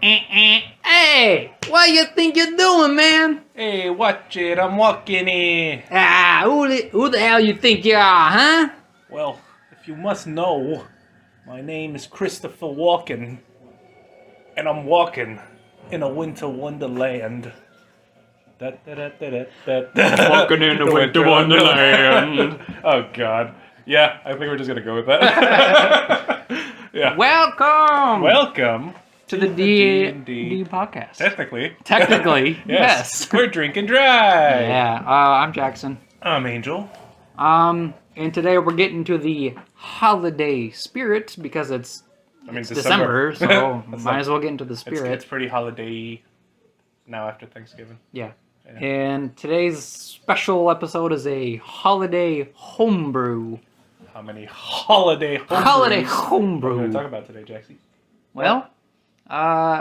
Hey, what you think you're doing, man? Hey, watch it, I'm walking here. Who the hell you think you are, huh? Well, if you must know, my name is Christopher Walken, and I'm walking in a winter wonderland. Walking in a winter wonderland. Oh, God. Yeah, I think we're just gonna go with that. Yeah. Welcome to the D&D podcast. Technically, yes. We're drinking dry. Yeah, I'm Jackson. I'm Angel. And today we're getting to the holiday spirit because it's December, so might as well get into the spirit. It's pretty holiday now after Thanksgiving. Yeah. And today's special episode is a holiday homebrew. How many holiday homebrews Holiday homebrew. we're going to talk about today, Jaxie? Well,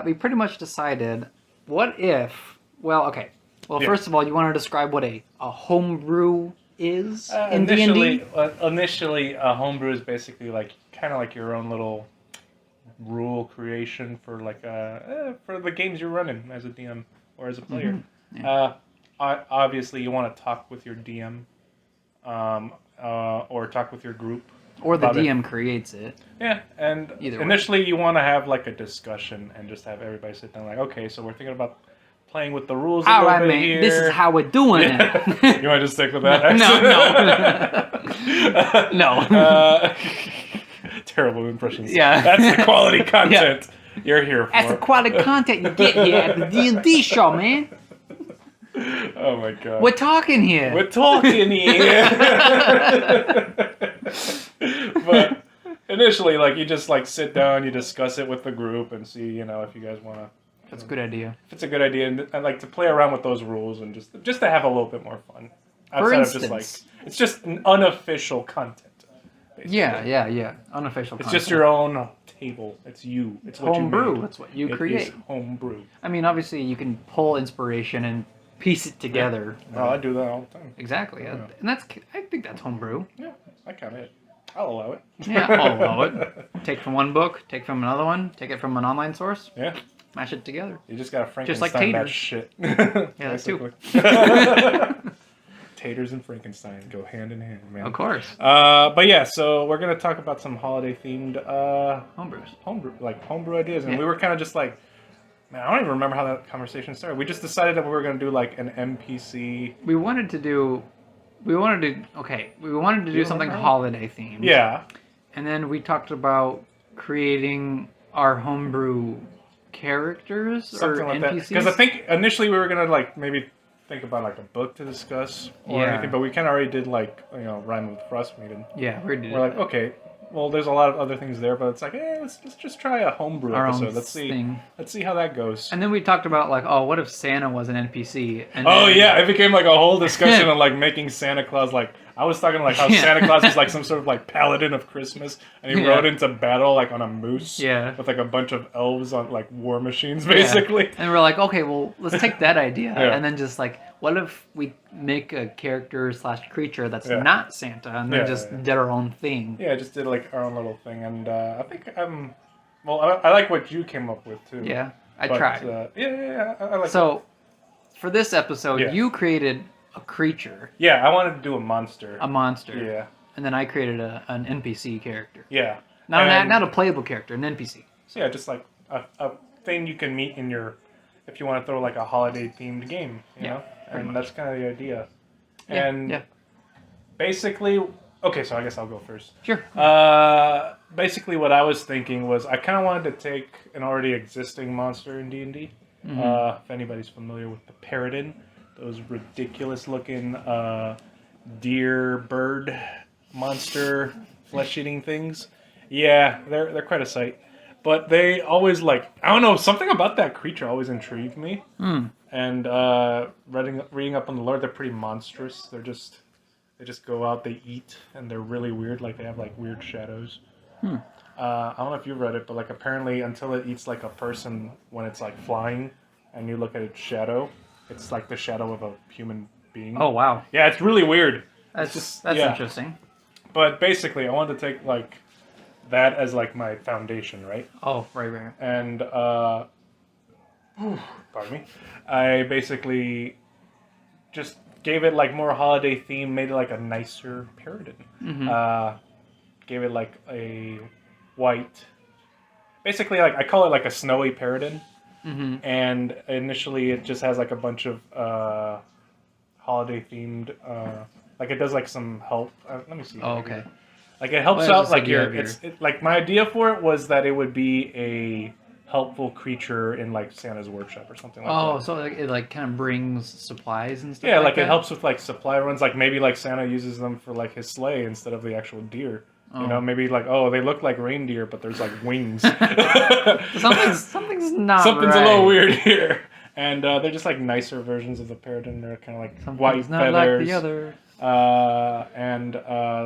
we pretty much decided, what if... First of all, you want to describe what a homebrew is in D&D? Initially, a homebrew is basically kind of like your own little rule creation for for the games you're running as a DM or as a player. Mm-hmm. Yeah. Obviously, you want to talk with your DM, or talk with your group. Or the DM creates it. Yeah, and initially you want to have a discussion and just have everybody sit down okay, so we're thinking about playing with the rules a little bit here. This is how we're doing it. You want to just stick with that? No. Terrible impressions. Yeah. That's the quality content you're here for. That's the quality content you get here at the D&D show, man. Oh my God. We're talking here. But initially, you just sit down, you discuss it with the group, and see, if you guys want to. That's a good idea. If it's a good idea, and to play around with those rules, and just to have a little bit more fun. For instance, it's just an unofficial content. Basically. Yeah. Unofficial. It's just your own table. It's you. It's what homebrew. you made. That's what you create. It is homebrew. I mean, obviously, you can pull inspiration and piece it together. Oh, I do that all the time. Exactly, and I think that's homebrew. Yeah, I count it. I'll allow it. Yeah, I'll allow it. Take from one book, take from another one, take it from an online source. Yeah. Mash it together. You just gotta Frankenstein just like taters. that shit. Yeah, that's too. Taters and Frankenstein go hand in hand, man. Of course. But yeah, so we're gonna talk about some holiday themed homebrew ideas, and we were kind of just man, I don't even remember how that conversation started. We just decided that we were going to do an NPC. We wanted to do something holiday themed. Yeah. And then we talked about creating our homebrew characters something or like NPCs. Because I think initially we were going to maybe think about a book to discuss or anything, but we kind of already did Rhyme with Frost Maiden. Yeah, we're okay. Well, there's a lot of other things there, but it's let's just try a homebrew episode. Let's see how that goes. And then we talked about what if Santa was an NPC? And it became a whole discussion on making Santa Claus I was talking how Santa Claus is some sort of paladin of Christmas, and he rode into battle on a moose. Yeah. With a bunch of elves on war machines, basically. Yeah. And we're okay, well, let's take that idea and then just what if we make a character / creature that's not Santa and then did our own thing? Yeah, just did our own little thing, and I think I like what you came up with too. Yeah, I tried. I like. So, for this episode, you created a creature. Yeah, I wanted to do a monster. Yeah. And then I created an NPC character. Yeah. Not a playable character, an NPC. So yeah, just a thing you can meet in your, if you want to throw a holiday themed game, you know? And that's kind of the idea. Yeah. And basically, okay, so I guess I'll go first. Sure. Basically what I was thinking was I kind of wanted to take an already existing monster in D&D. Mm-hmm. If anybody's familiar with the Paradin, those ridiculous looking deer bird monster flesh eating things. Yeah, they're quite a sight. But they always I don't know, something about that creature always intrigued me. Mm. And reading up on the lore, they're pretty monstrous. They just go out, they eat, and they're really weird. They have weird shadows. Hmm. I don't know if you've read it, but apparently until it eats a person when it's flying, and you look at its shadow, it's the shadow of a human being. Oh wow! Yeah, it's really weird. That's interesting. But basically, I wanted to take that as my foundation, right? Oh, right. And pardon me, I basically just gave it like more holiday theme, made it like a nicer Paradin. Gave it like a white, basically like I call it like a snowy Paradin. And initially it just has like a bunch of holiday themed, like it does like some help. Let me see. Oh, okay. Like it helps Well, out it's like just your like my idea for it was that it would be a helpful creature in like Santa's workshop or something like that. Oh, so like, it like kind of brings supplies and stuff. Yeah, like like that? it helps with like supply runs. Like maybe like Santa uses them for like his sleigh instead of the actual deer. You know, maybe like they look like reindeer, but there's like wings. Something's not Something's right. a little weird here. And they're just like nicer versions of the Paradin. They're kind of like white not feathers. like the other. And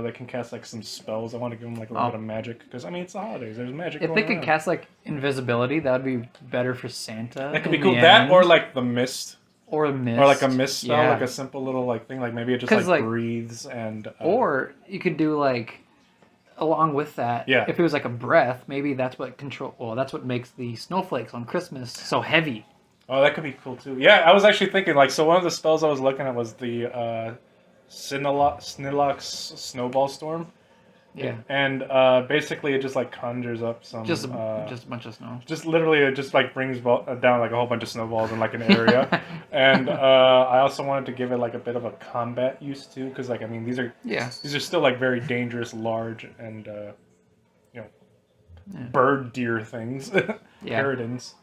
they can cast like some spells. I want to give them like a little bit of magic because I mean it's the holidays. There's magic. If going they could around. cast like invisibility, that would be better for Santa. That could be in cool. the That end. or like the mist. Or a mist. Or like a mist spell, Yeah. like a simple little like thing. Like maybe it just 'Cause, like like- breathes and. Or you could do like, along with that, Yeah. if it was like a breath, maybe that's what that's what makes the snowflakes on Christmas so heavy. Oh, that could be cool too. Yeah, I was actually thinking like so. One of the spells I was looking at was the Snilox Snowball Storm. Yeah. And basically it just like conjures up some Just a bunch of snow. just literally it just like brings down like a whole bunch of snowballs in like an area. And I also wanted to give it like a bit of a combat use too, because like I mean these are still like very dangerous, large and bird deer things, Paradins.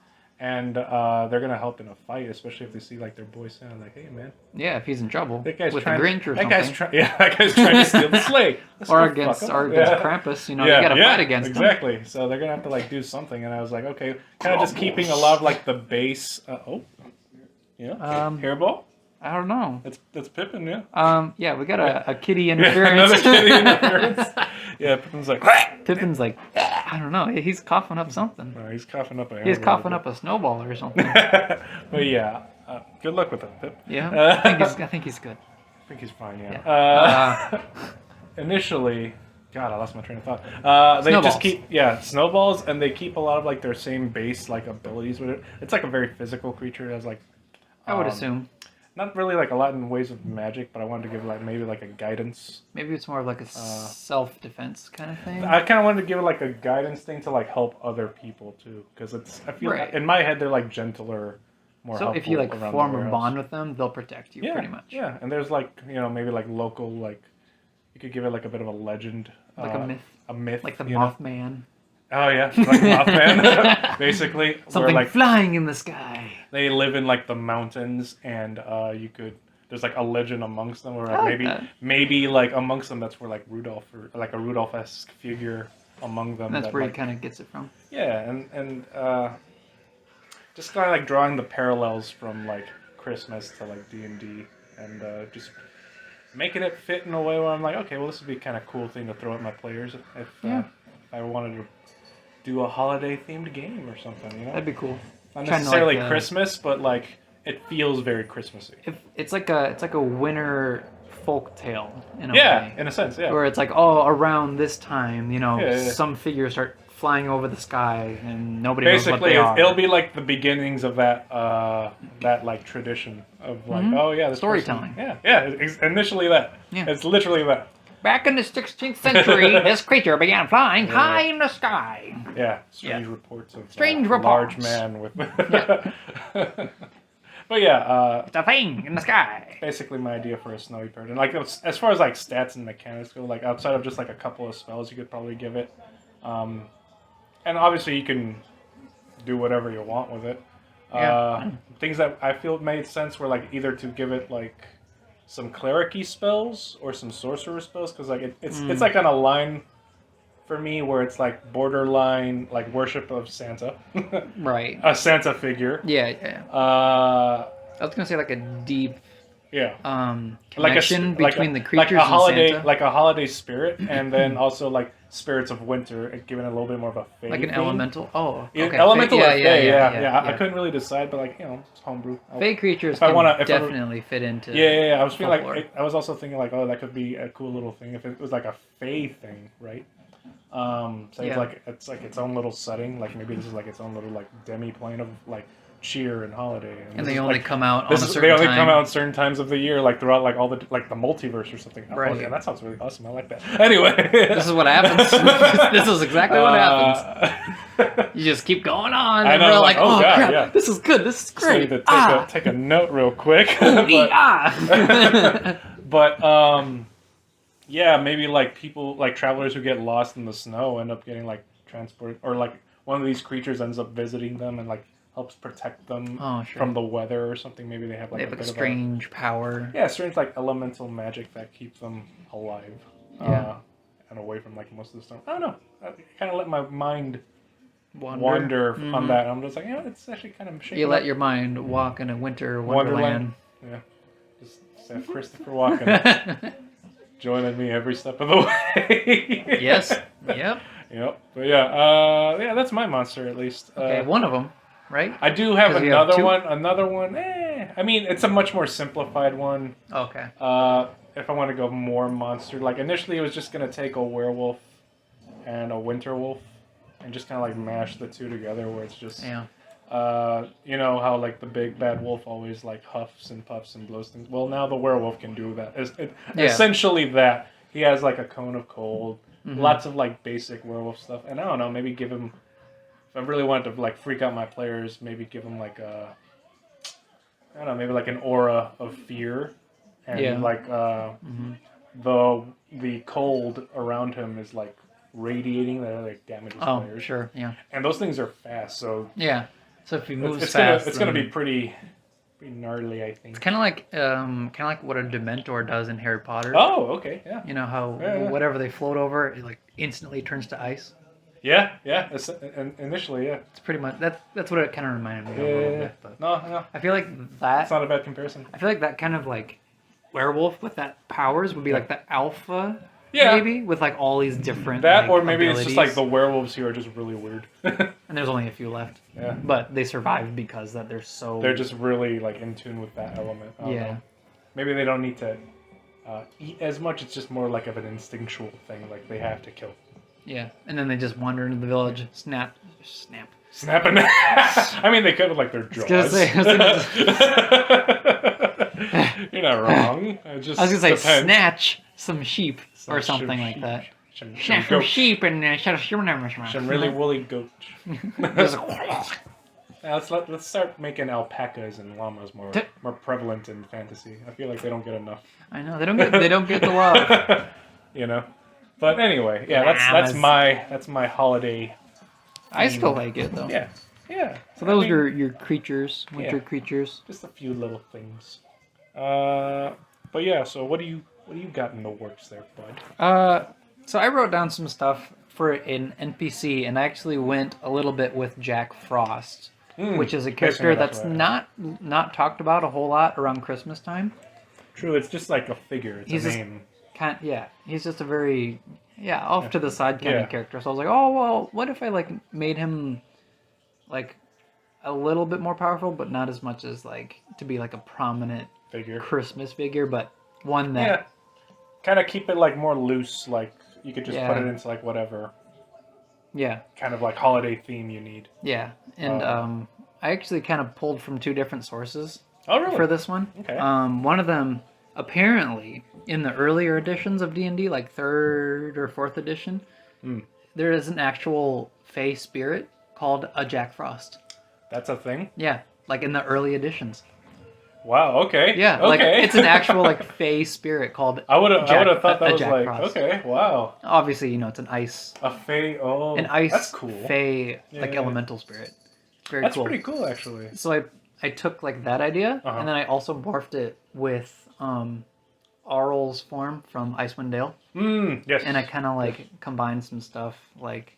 And they're gonna help in a fight, especially if they see like their boy Santa. Like, hey man, Yeah, if he's in trouble that guy's with trying. the Grinch or that something. that guy's trying to steal the sleigh. Let's or go against fuck him. Krampus, you gotta fight against him. Exactly. So they're gonna have to like do something, and I was like, okay, kind of just keeping a lot of like the base. Hairball. I don't know. That's Pippin, yeah. Yeah, we got a kitty interference. Another kitty interference. Yeah, Pippin's like. Pippin's like, I don't know. He's coughing up something. He's coughing up a. He's coughing up a snowball or something. But yeah, good luck with that, Pip. Yeah, I think he's good. I think he's fine. Yeah. Initially. God, I lost my train of thought. They just keep snowballs, and they keep a lot of like their same base like abilities with it. It's like a very physical creature. It has like I would assume. Not really like a lot in ways of magic, but I wanted to give like maybe like a guidance. Maybe it's more of like a self-defense kind of thing. I kind of wanted to give it like a guidance thing to like help other people too, because I feel like, in my head they're like gentler, more. So if you like form a bond with them, they'll protect you pretty much. Yeah, and there's like maybe like local like you could give it like a bit of a legend, like a myth. A myth, like the Mothman. Oh yeah, like Mothman, basically. Something where, like, flying in the sky. They live in like the mountains, and there's like a legend amongst them, or like, maybe like amongst them that's where like Rudolph or like a Rudolph-esque figure among them. And that's where like, he kind of gets it from. Yeah, and just kind of like drawing the parallels from like Christmas to like D&D, and just making it fit in a way where I'm like, okay, well this would be kind of cool thing to throw at my players if I wanted to do a holiday themed game or something, That'd be cool. Not necessarily Christmas, but like it feels very Christmassy. It's like a winter folk tale in a way. In a sense, yeah. Where it's like, around this time, some figures start flying over the sky and nobody knows what they are. It'll be like the beginnings of that that like tradition of like this storytelling. Initially that. Yeah. It's literally that. Back in the 16th century, this creature began flying high in the sky. Yeah, strange reports of large man with. But yeah, it's a thing in the sky. Basically, my idea for a snowy Paradin. Like as far as like stats and mechanics go, like outside of just like a couple of spells, you could probably give it. And obviously, you can do whatever you want with it. Things that I feel made sense were like either to give it like some cleric-y spells or some sorcerer spells, because like it's like on a line for me where it's like borderline like worship of Santa, right? A Santa figure. Yeah. I was gonna say like a deep connection between the creatures like a holiday, and Santa. like a holiday spirit, and then also like spirits of winter, and giving it a little bit more of a fae like an theme. Elemental. Oh, okay. Elemental or fae, yeah. I couldn't really decide, but like it's homebrew. Fae creatures can definitely fit into. Yeah. I was feeling like I was also thinking like, that could be a cool little thing if it was like a fae thing, right? So it's like its own little setting. Like maybe this is like its own little like demi plane of like cheer and holiday. And they only come out on a certain They only time. come out certain times of the year, like throughout like all the like the multiverse or something. Right. Oh yeah, that sounds really awesome. I like that. Anyway, this is what happens. This is exactly what happens. You just keep going on, and we're like, oh God, crap, yeah. this is good. This is great. So I need to take a note real quick. But yeah, maybe like people like travelers who get lost in the snow end up getting like transported, or like one of these creatures ends up visiting them and like helps protect them from the weather or something. Maybe they have like a strange power. Yeah, strange like elemental magic that keep them alive. Yeah. And away from like most of the storm. I don't know. I kind of let my mind wander on that. I'm just like, yeah, it's actually kind of shaking. You let your mind walk in a winter wonderland. Yeah. Just have Christopher Walken joining me every step of the way. Yes. Yep. Yep. But yeah, that's my monster at least. Okay, one of them. Right? I do have another one. Another one. I mean, it's a much more simplified one. Okay. If I want to go more monster, like initially it was just gonna take a werewolf and a winter wolf, and just kind of like mash the two together, where it's just you know how like the big bad wolf always like huffs and puffs and blows things. Well, now the werewolf can do that. Essentially that he has like a cone of cold, lots of like basic werewolf stuff, and I don't know, maybe give him. If I really wanted to like freak out my players, maybe give them like a, I don't know, maybe like an aura of fear, and like the cold around him is like radiating that like damages players. Oh, sure, yeah. And those things are fast, so yeah. So if he moves fast, it's gonna be pretty gnarly, I think. It's kind of like what a Dementor does in Harry Potter. Oh, okay, yeah. You know how whatever they float over, it like instantly turns to ice. Yeah. Initially, yeah. It's pretty much that's what it kind of reminded me of a little bit. But no. I feel like that. It's not a bad comparison. I feel like that kind of like werewolf with that powers would be like the alpha. Yeah. Maybe with like all these different. That like, or maybe abilities. It's just like the werewolves here are just really weird. And there's only a few left. Yeah. But they survive because that they're so. They're just really like in tune with that element. I don't know. Maybe they don't need to eat as much. It's just more like of an instinctual thing. Like they have to kill. Yeah, and then they just wander into the village, snap. Snapping. I mean, they could with like their jaws. You're not wrong. I was gonna say snatch some sheep or something like that. Snatch some sheep and some really woolly goat. Let's start making alpacas and llamas more prevalent in fantasy. I feel like they don't get enough. I know they don't get the love. You know. But anyway, yeah, that's my holiday. I still like it though. Yeah. So those are your creatures, winter creatures. Just a few little things. But yeah. So what do you got in the works there, bud? So I wrote down some stuff for an NPC, and I actually went a little bit with Jack Frost, which is a character that's not talked about a whole lot around Christmas time. True, it's just like a figure. It's a name. He's just a very off to the side kind of character. So I was like, oh well, what if I like made him like a little bit more powerful, but not as much as like to be like a prominent Christmas figure, but one that kind of keep it like more loose. Like you could just put it into like whatever. Yeah. Kind of like holiday theme you need. Yeah, and I actually kind of pulled from two different sources. Oh really? For this one. Okay. One of them. Apparently, in the earlier editions of D&D, like 3rd or 4th edition, there is an actual Fey spirit called a Jack Frost. That's a thing? Yeah, like in the early editions. Wow, okay. Yeah, like it's an actual like Fey spirit called I would have thought that was Jack like, Frost. Okay, wow. Obviously, it's an ice... A Fey, an ice that's cool. Fey, elemental spirit. Very that's cool. That's pretty cool, actually. So I took like that idea, and then I also morphed it with Arl's form from Icewind Dale. Yes. And I kind of like combined some stuff, like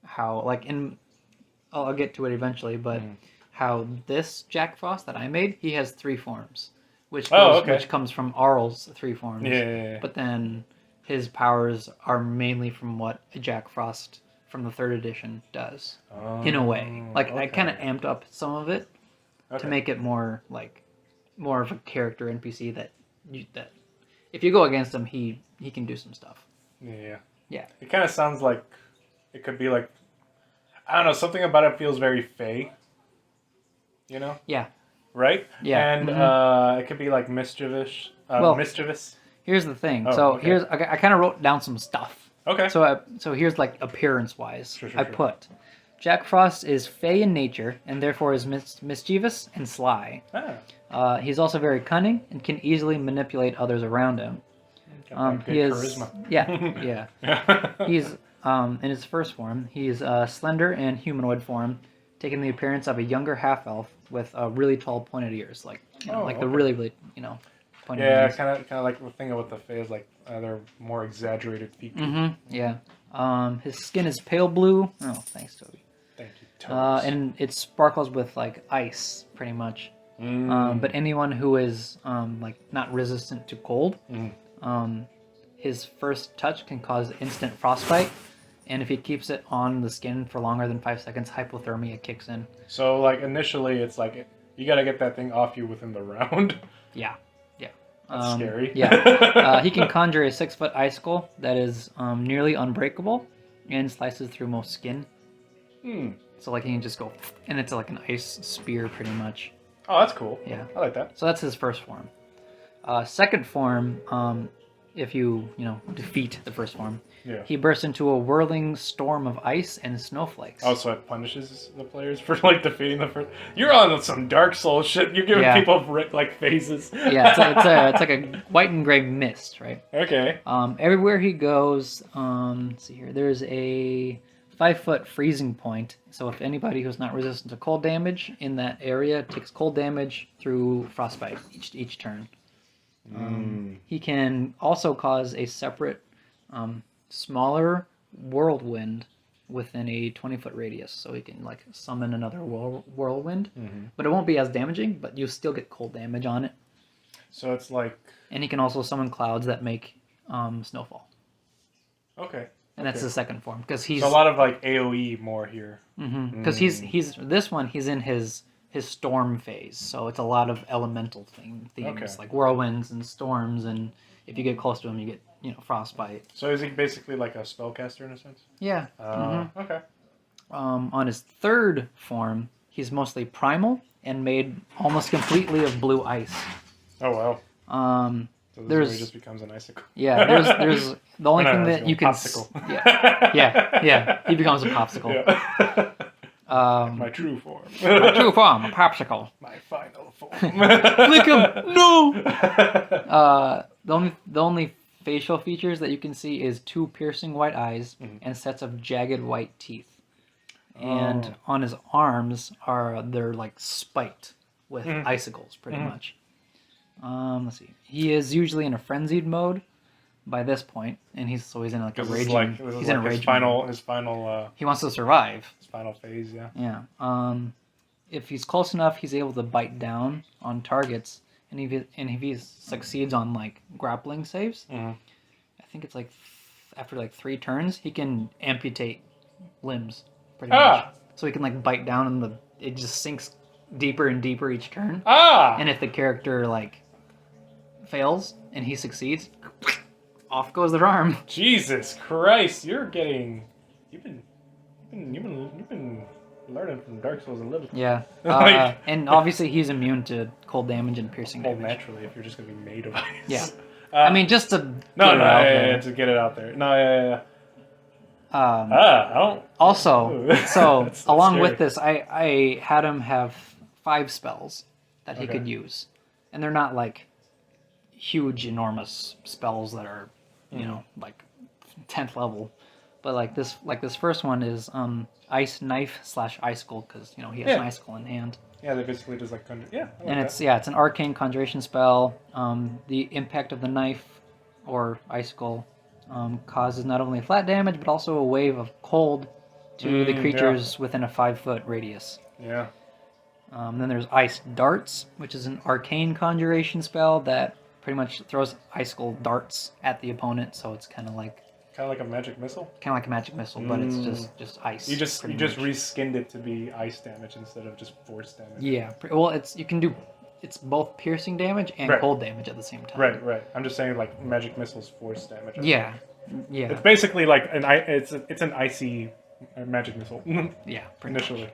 how like I'll get to it eventually, but how this Jack Frost that I made, he has 3 forms, which comes from Arl's 3 forms. Yeah. But then his powers are mainly from what a Jack Frost from the 3rd edition does, in a way. Like I kind of amped up some of it to make it more of a character NPC that if you go against him, he can do some stuff. Yeah. Yeah. It kind of sounds like it could be like, I don't know, something about it feels very fey. You know? Yeah. Right? Yeah. And it could be like mischievous. Well, mischievous. Here's the thing. Oh, so okay. I kind of wrote down some stuff. Okay. So here's like appearance wise. Sure. I put Jack Frost is fey in nature and therefore is mischievous and sly. He's also very cunning and can easily manipulate others around him. He has charisma. Yeah. He's in his first form. He's slender and humanoid form, taking the appearance of a younger half elf with really tall pointed ears, like the really pointed ears. Yeah, kind of like the thing with the face, like they're more exaggerated features. Mm-hmm. Yeah. His skin is pale blue. Oh, thanks, Toby. Thank you, Toby. And it sparkles with like ice, pretty much. But anyone who is like not resistant to cold, his first touch can cause instant frostbite, and if he keeps it on the skin for longer than 5 seconds, hypothermia kicks in. So like initially, it's like you got to get that thing off you within the round. Yeah. That's scary. Yeah. He can conjure a 6-foot icicle that is nearly unbreakable and slices through most skin. So like he can just go, and it's like an ice spear, pretty much. Oh, that's cool. Yeah, I like that. So that's his first form. Second form, if you defeat the first form, he bursts into a whirling storm of ice and snowflakes. Oh, so it punishes the players for like defeating the first. You're on some Dark Souls shit. You're giving people like phases. Yeah, it's like a white and gray mist, right? Okay. Everywhere he goes, let's see here. There's a 5-foot freezing point. So if anybody who's not resistant to cold damage in that area takes cold damage through frostbite each turn. He can also cause a separate, smaller whirlwind within a 20-foot radius. So he can like summon another whirlwind, but it won't be as damaging. But you still get cold damage on it. So it's like. And he can also summon clouds that make snowfall. Okay. And that's the second form because he's so a lot of like AOE more here. Because he's in his storm phase, so it's a lot of elemental themes like whirlwinds and storms, and if you get close to him, you get frostbite. So is he basically like a spellcaster in a sense? Yeah. Okay. On his third form, he's mostly primal and made almost completely of blue ice. Oh wow. So this is where he just becomes an icicle. Yeah. There's the only thing that you can. Popsicle. Yeah. He becomes a popsicle. Yeah. My true form. My true form, a popsicle. My final form. Lick him! No! The only facial features that you can see is 2 piercing white eyes and sets of jagged white teeth. And on his arms they're like spiked with icicles, pretty much. Let's see. He is usually in a frenzied mode by this point, and he's in like a raging. He's in a rage. His final. He wants to survive. His final phase, yeah. Yeah. If he's close enough, he's able to bite down on targets, and if he succeeds on like grappling saves, I think it's like after like 3 turns, he can amputate limbs pretty much. So he can like bite down, and it just sinks deeper and deeper each turn. And if the character like fails and he succeeds, off goes their arm. Jesus Christ, you've been learning from Dark Souls a little. Yeah. And obviously he's immune to cold damage and piercing damage. Naturally, if you're just gonna be made of ice. Yeah. I mean, just to to get it out there. I don't. Also, so That's along scary. with this, I had him have 5 spells that he could use, and they're not like huge, enormous spells that are, like 10th level, but like this first one is ice knife / icicle because he has an icicle in hand. Yeah, they basically just like conjure. Yeah, and it's an arcane conjuration spell. The impact of the knife or icicle causes not only flat damage but also a wave of cold to the creatures within a 5-foot radius. Yeah. Then there's ice darts, which is an arcane conjuration spell that pretty much throws icicle darts at the opponent. So it's kind of like a magic missile. But it's just ice. You just reskinned it to be ice damage instead of just force damage. Yeah. Well, it's both piercing damage and cold damage at the same time. Right. I'm just saying like magic missiles force damage. Yeah. Yeah. It's basically like it's an icy magic missile. Yeah, Initially.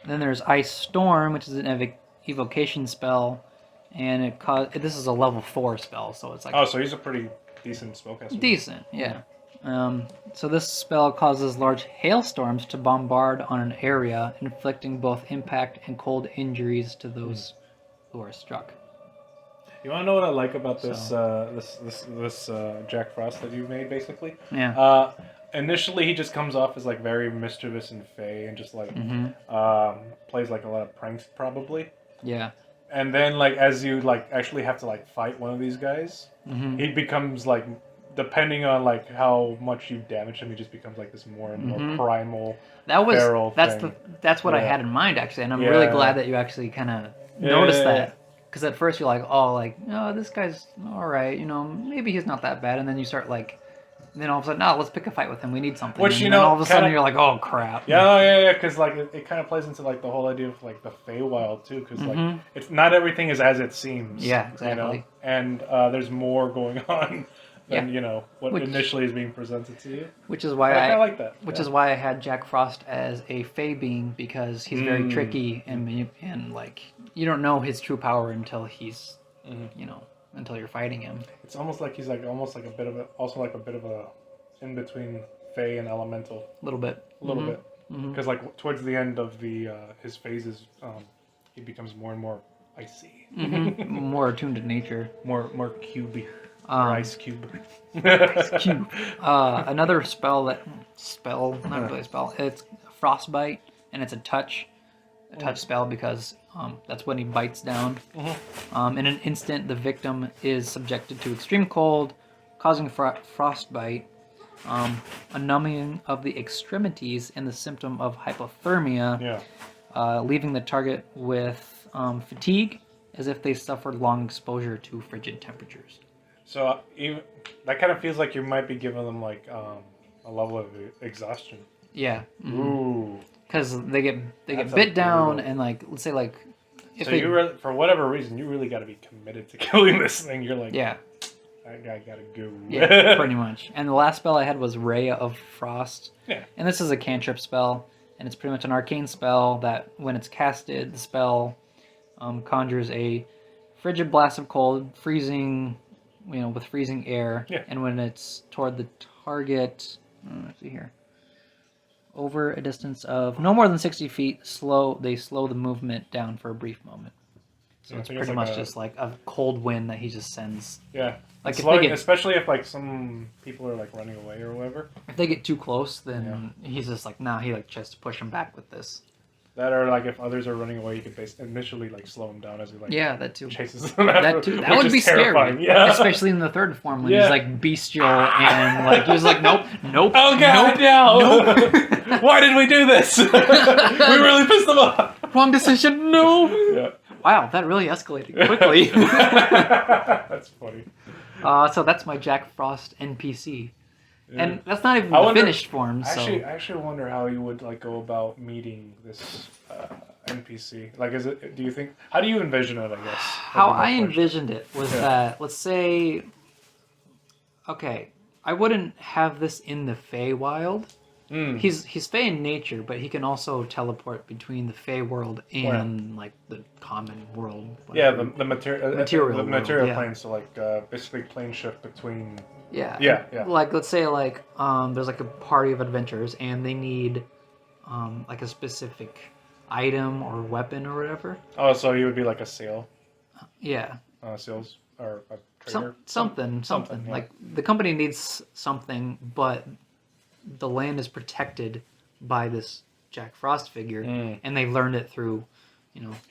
Then there's Ice Storm, which is an evocation spell, and this is a level 4 spell, so it's like Oh, so he's a pretty decent spellcaster. decent, yeah. So this spell causes large hailstorms to bombard on an area, inflicting both impact and cold injuries to those who are struck. You want to know what I like about this Jack Frost that you made, basically? Yeah. Initially, he just comes off as like very mischievous and fey, and just like plays like a lot of pranks, probably. Yeah. And then, like, as you like actually have to like fight one of these guys, he becomes like, depending on like how much you damage him, he just becomes like this more and more primal. That's what I had in mind, actually, and I'm really glad that you actually kind of noticed that. Because at first you're like, oh, this guy's all right, maybe he's not that bad, and then you start like, then all of a sudden, let's pick a fight with him. We need something. Which and then all of a sudden you're like, oh crap. Yeah, because like it kind of plays into like the whole idea of like the Feywild too, because like it's not everything is as it seems. Yeah, exactly. And there's more going on than what initially is being presented to you. Which is why I like that. Which is why I had Jack Frost as a Fey being, because he's very tricky and like you don't know his true power until he's until you're fighting him. It's almost like he's like a bit of a in between Fey and Elemental. A little bit. Because like towards the end of the his phases, he becomes more and more icy. More attuned to nature. More cubey. Ice cube. Ice cube. Another spell, not really a spell. It's Frostbite, and it's a touch spell because that's when he bites down. In an instant, the victim is subjected to extreme cold, causing frostbite, a numbing of the extremities, and the symptom of hypothermia, leaving the target with fatigue, as if they suffered long exposure to frigid temperatures. So even that kind of feels like you might be giving them like a level of exhaustion. Yeah. Ooh. Because they get bit down, and like let's say like if you for whatever reason you really got to be committed to killing this thing. You're like, yeah, that guy gotta go. Yeah, pretty much. And the last spell I had was Reya of Frost. Yeah. And this is a cantrip spell, and it's pretty much an arcane spell that when it's casted, the spell conjures a frigid blast of cold, freezing, with freezing air. Yeah. And when it's toward the target, let's see here, over a distance of no more than 60 feet, they slow the movement down for a brief moment. So it's pretty much just like a cold wind that he just sends. Yeah. Like especially if like some people are like running away or whatever. If they get too close, then he's just like, he like tries to push them back with this. That or like if others are running away, you could initially like slow him down as he like that too chases them after, that too. That would be scary. Yeah. Especially in the third form when he's like bestial and like he was like nope. Oh god, no. Why did we do this? We really pissed them off. Wrong decision. No. Yeah. Wow, that really escalated quickly. That's funny. So that's my Jack Frost NPC. Yeah. And that's not even the finished form. So. I actually wonder how you would like go about meeting this NPC. Like, do you think? How do you envision it? I guess. How I envisioned it was that, let's say, okay, I wouldn't have this in the Feywild. He's Fey in nature, but he can also teleport between the Fey world and like the common world. Whatever. Yeah, the material world, plane. So like basically plane shift between. Yeah. Like let's say like there's like a party of adventurers and they need like a specific item or weapon or whatever. Oh, so you would be like a sail. Yeah. Sales or a trader. Something. Yeah. Like the company needs something, but the land is protected by this Jack Frost figure, and they've learned it through,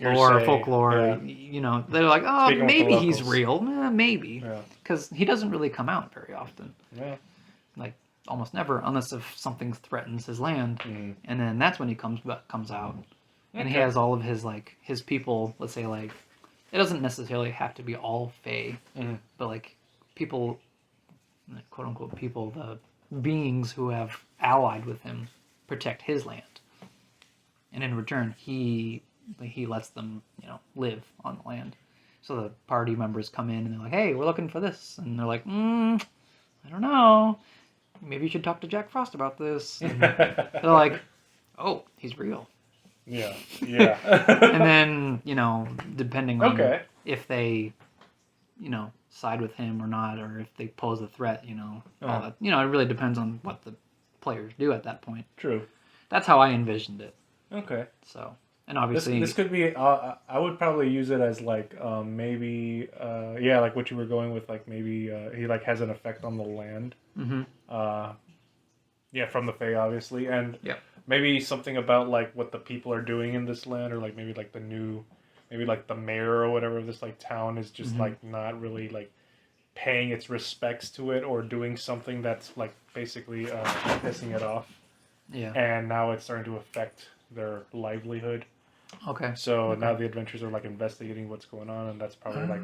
lore, folklore. Yeah. They're like, oh, maybe he's real. Maybe, because he doesn't really come out very often. Yeah, like almost never, unless if something threatens his land, and then that's when he comes out, and he has all of his people. Let's say like, it doesn't necessarily have to be all Fey, but like people, quote unquote people, the beings who have allied with him protect his land, and in return he lets them live on the land. So the party members come in and they're like, hey, we're looking for this, and they're like, I don't know, maybe you should talk to Jack Frost about this. And they're like, oh, he's real. Yeah. Yeah. And then, depending on Okay. if they, side with him or not, or if they pose a threat, all that. It really depends on what the players do at that point. True. That's how I envisioned it. Okay. So, and obviously... This could be... I would probably use it as, like, maybe... like what you were going with, like, maybe he, like, has an effect on the land. Mm-hmm. From the Fae, obviously. And maybe something about, like, what the people are doing in this land, or, like, maybe, like, the new... Maybe, like, the mayor or whatever of this, like, town is just, like, not really, like, paying its respects to it, or doing something that's, like, basically pissing it off. Yeah. And now it's starting to affect their livelihood. Okay. So now the adventurers are, like, investigating what's going on, and that's probably, like...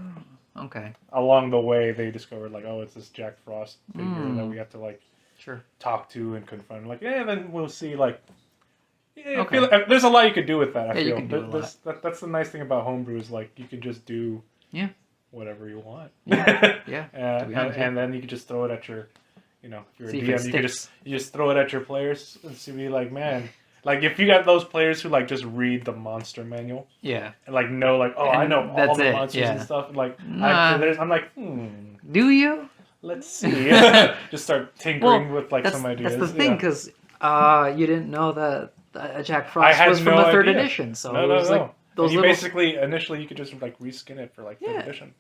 Okay. Along the way, they discovered, like, oh, it's this Jack Frost figure that we have to, like... Sure. Talk to and confront. Like, then we'll see, like... Yeah, Okay. There's a lot you could do with that, I feel. You can do a lot. That's the nice thing about homebrew is, like, you can just do... Yeah. Whatever you want. Yeah. And then you can just throw it at your... if you're See a if DM, you just throw it at your players and see, be like, man... Like, if you got those players who, like, just read the monster manual. Yeah. And, like, know, like, oh, I know all the monsters and stuff. And, like, I'm like, Do you? Let's see. Just start tinkering with, like, some ideas. That's the thing, because you didn't know that Jack Frost was from the 3rd edition. So no. it was like those little... basically, initially, you could just, like, reskin it for, like, 3rd edition.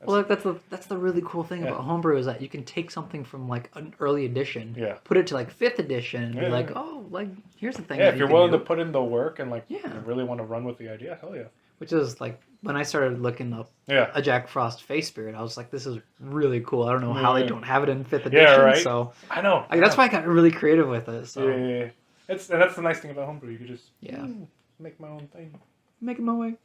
That's the really cool thing about homebrew is that you can take something from, like, an early edition, put it to, like, 5th edition, and be like, oh, like, here's the thing. Yeah, if you're willing to put in the work and, like, you really want to run with the idea, hell yeah. Which is, like, when I started looking up a Jack Frost face spirit, I was like, this is really cool. I don't know how they don't have it in 5th edition. Yeah, right. So I know. That's why I got really creative with it. So. Yeah. That's the nice thing about homebrew. You can just make my own thing. Make it my way.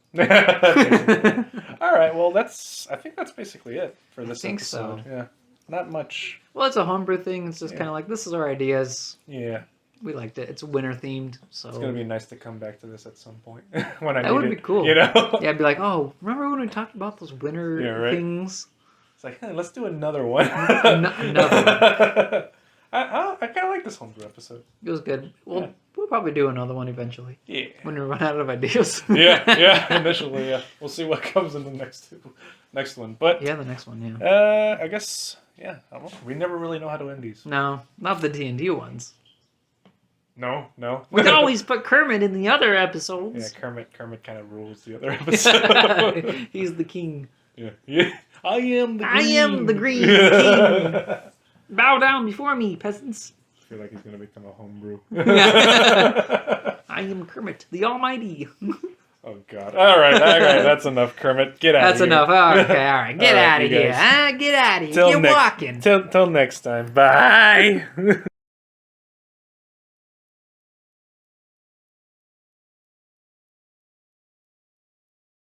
All right. Well, I think that's basically it for this episode. So. Yeah. Not much. Well, it's a homebrew thing. It's just kind of like, this is our ideas. Yeah. We liked it. It's winter themed, so it's gonna be nice to come back to this at some point when I that would be cool. Yeah, I'd be like, oh, remember when we talked about those winter things? It's like, hey, let's do another one. Another one. I kind of like this homebrew episode. It was good. We'll probably do another one eventually. Yeah. When we run out of ideas. Initially, yeah. We'll see what comes in the next one. But the next one, I guess, I don't know. We never really know how to end these. No, not the D&D ones. No. We can always put Kermit in the other episodes. Yeah, Kermit kind of rules the other episode. He's the king. Yeah. I am the green king. Bow down before me, peasants. I feel like he's going to become a homebrew. I am Kermit, the Almighty. Oh, God. All right. That's enough, Kermit. Get out of here. That's enough. Okay, all right. Get out of here. Get out of here. Get walking. Till next time. Bye.